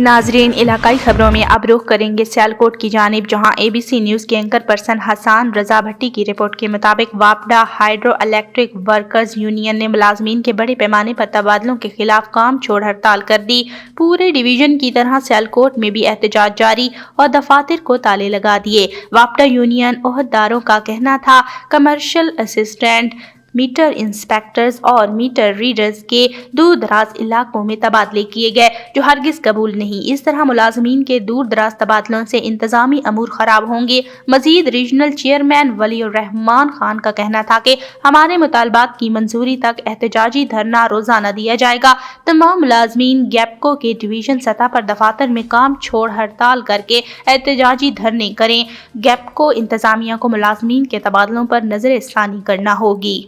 ناظرین، علاقائی خبروں میں اب رخ کریں گے سیالکوٹ کی جانب، جہاں ABC نیوز کے اینکر پرسن حسان رضا بھٹی کی رپورٹ کے مطابق واپڈا ہائیڈرو الیکٹرک ورکرز یونین نے ملازمین کے بڑے پیمانے پر تبادلوں کے خلاف کام چھوڑ ہڑتال کر دی۔ پورے ڈویژن کی طرح سیالکوٹ میں بھی احتجاج جاری اور دفاتر کو تالے لگا دیے۔ واپڈا یونین عہدیداروں کا کہنا تھا کمرشل اسسٹنٹ، میٹر انسپیکٹرز اور میٹر ریڈرز کے دور دراز علاقوں میں تبادلے کیے گئے، جو ہرگز قبول نہیں۔ اس طرح ملازمین کے دور دراز تبادلوں سے انتظامی امور خراب ہوں گے۔ مزید ریجنل چیئرمین ولی الرحمان خان کا کہنا تھا کہ ہمارے مطالبات کی منظوری تک احتجاجی دھرنا روزانہ دیا جائے گا۔ تمام ملازمین گیپکو کے ڈویژن سطح پر دفاتر میں کام چھوڑ ہڑتال کر کے احتجاجی دھرنے کریں۔ گیپکو انتظامیہ کو ملازمین کے تبادلوں پر نظر ثانی کرنا ہوگی۔